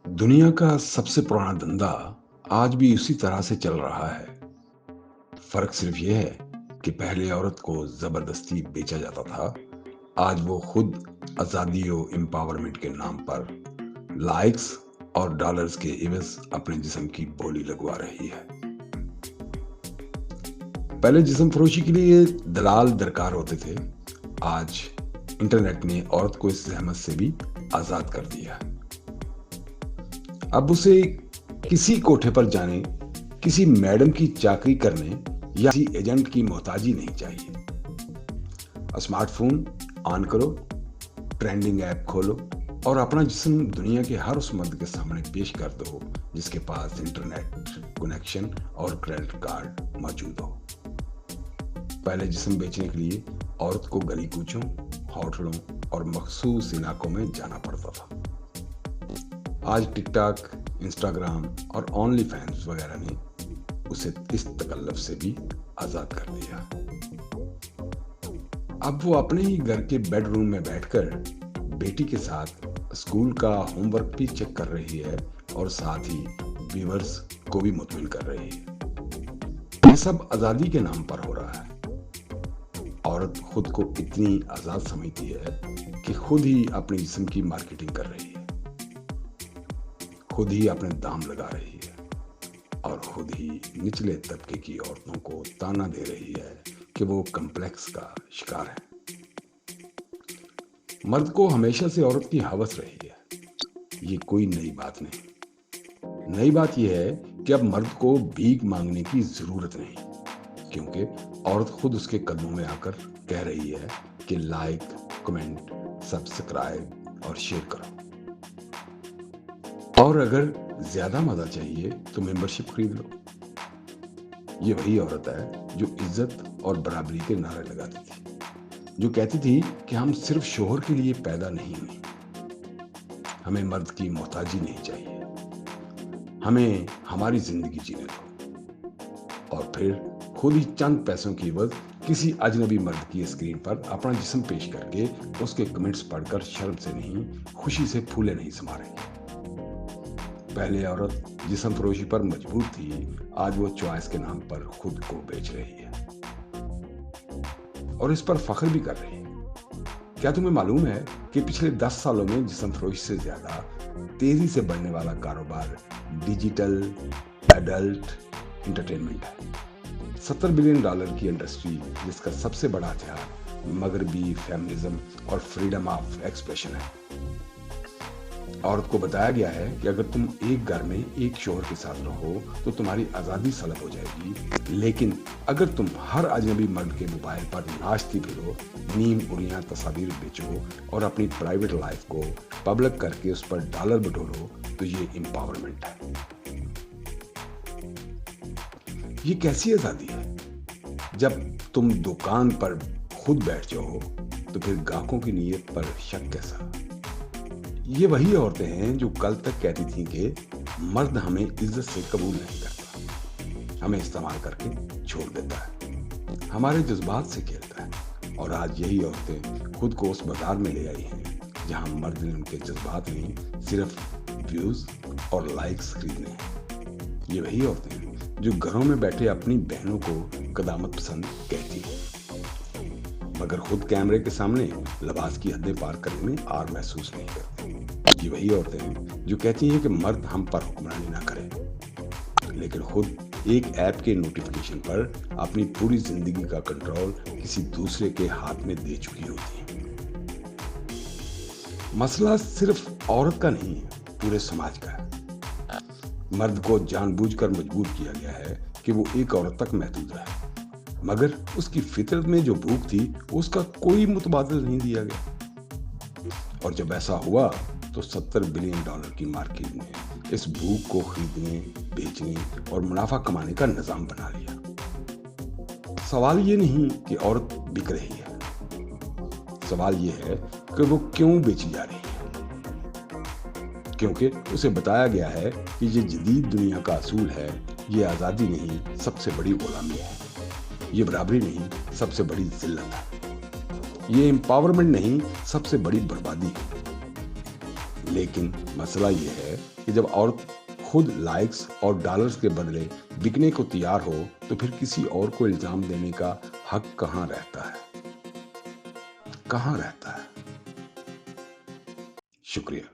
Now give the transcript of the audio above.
दुनिया का सबसे पुराना धंधा आज भी उसी तरह से चल रहा है। फर्क सिर्फ ये है कि पहले औरत को जबरदस्ती बेचा जाता था। आज वो खुद आजादी और एम्पावरमेंट के नाम पर लाइक्स और डॉलर्स के एवज अपने जिस्म की बोली लगवा रही है। पहले जिस्म फरोशी के लिए दलाल दरकार होते थे। आज इंटरनेट ने औरत को इस जहमत से भी आजाद कर दिया। अब उसे किसी कोठे पर जाने, किसी मैडम की चाकरी करने या किसी एजेंट की मोहताजी नहीं चाहिए। स्मार्टफोन ऑन करो, ट्रेंडिंग ऐप खोलो और अपना जिस्म दुनिया के हर उस मर्द के सामने पेश कर दो जिसके पास इंटरनेट कनेक्शन और क्रेडिट कार्ड मौजूद हो। पहले जिस्म बेचने के लिए औरत को गली कूचों, होटलों और मखसूस इलाकों में जाना पड़ता था। आज टिकटॉक, इंस्टाग्राम और ओनली फैंस वगैरह ने उसे इस तकल्लुफ से भी आजाद कर दिया। अब वो अपने ही घर के बेडरूम में बैठकर बेटी के साथ स्कूल का होमवर्क भी चेक कर रही है और साथ ही व्यूअर्स को भी मुतमिन कर रही है। ये सब आजादी के नाम पर हो रहा है। औरत खुद को इतनी आजाद समझती है कि खुद ही अपने जिस्म की मार्केटिंग कर रही है, खुद ही अपने दाम लगा रही है और खुद ही निचले तबके की औरतों को ताना दे रही है कि वो कम्प्लेक्स का शिकार है। मर्द को हमेशा से औरत की हवस रही है। ये कोई नई बात नहीं। नई बात यह है कि अब मर्द को भीख मांगने की जरूरत नहीं, क्योंकि औरत खुद उसके कदमों में आकर कह रही है कि लाइक, कमेंट, सब्सक्राइब और शेयर करो। और अगर ज्यादा मजा चाहिए तो मेंबरशिप खरीद लो। ये वही औरत है जो इज्जत और बराबरी के नारे लगाती थी, जो कहती थी कि हम सिर्फ शोहर के लिए पैदा नहीं हुई, हमें मर्द की मोहताजी नहीं चाहिए, हमें हमारी जिंदगी जीने दो। और फिर खुद ही चंद पैसों की एवज किसी अजनबी मर्द की स्क्रीन पर अपना जिस्म पेश करके उसके कमेंट्स पढ़कर शर्म से नहीं, खुशी से फूले नहीं समा रही। पहले औरत जिस्म फरोशी पर मजबूर थी, आज वो चॉइस के नाम पर खुद को बेच रही है और इस पर फख्र भी कर रही है। क्या तुम्हें मालूम है कि पिछले 10 सालों में जिस्म फरोशी से ज्यादा तेजी से बढ़ने वाला कारोबार डिजिटल एडल्ट एंटरटेनमेंट है। $70 बिलियन की इंडस्ट्री, जिसका सबसे बड़ा हथियार मगरबी फेमिनिज्म और फ्रीडम ऑफ एक्सप्रेशन है। औरत को बताया गया है कि अगर तुम एक घर में एक शोहर के साथ रहो तो तुम्हारी आजादी सलब हो जाएगी, लेकिन अगर तुम हर अजनबी मर्द के मोबाइल पर नाचती फिरो, नीम उड़ियां तस्वीर बेचो और अपनी प्राइवेट लाइफ को पब्लिक करके उस पर डॉलर बटोरो तो ये एम्पावरमेंट है। ये कैसी आजादी है? जब तुम दुकान पर खुद बैठ जाओ तो फिर ग्राहकों की नीयत पर शक कैसा? ये वही औरतें हैं जो कल तक कहती थीं कि मर्द हमें इज्जत से कबूल नहीं करता, हमें इस्तेमाल करके छोड़ देता है, हमारे जज्बात से खेलता है। और आज यही औरतें खुद को उस बाजार में ले आई हैं जहां मर्द ने उनके जज्बात नहीं, सिर्फ व्यूज और लाइक्स खरीदने हैं। ये वही औरतें हैं जो घरों में बैठे अपनी बहनों को कदामत पसंद कहती है, मगर खुद कैमरे के सामने लिबास की हदें पार करने में आर महसूस नहीं करती। ये वही औरतें हैं जो कहती हैं कि मर्द हम पर हुक्मरानी ना करे, लेकिन खुद एक ऐप के नोटिफिकेशन पर अपनी पूरी जिंदगी का कंट्रोल किसी दूसरे के हाथ में दे चुकी होती है। मसला सिर्फ औरत का नहीं है, पूरे समाज का है। मर्द को जानबूझकर मजबूर किया गया है कि वो एक औरत तक महदूद रहे, मगर उसकी फितरत में जो भूख थी उसका कोई मुतबादिल नहीं दिया गया। और जब ऐसा हुआ तो $70 बिलियन की मार्केट ने इस भूख को खरीदने, बेचने और मुनाफा कमाने का निजाम बना लिया। सवाल ये नहीं कि औरत बिक रही है, सवाल ये है कि वो क्यों बेची जा रही है। क्योंकि उसे बताया गया है कि ये जदीद दुनिया का असूल है, ये आजादी नहीं, सबसे बड़ी गुलामी है, ये बराबरी नहीं, सबसे बड़ी जिल्लत है, ये एम्पावरमेंट नहीं, सबसे बड़ी बर्बादी है। لیکن مسئلہ یہ ہے کہ جب عورت خود لائکس اور ڈالرز کے بدلے بکنے کو تیار ہو تو پھر کسی اور کو الزام دینے کا حق کہاں رہتا ہے؟ کہاں رہتا ہے؟ شکریہ.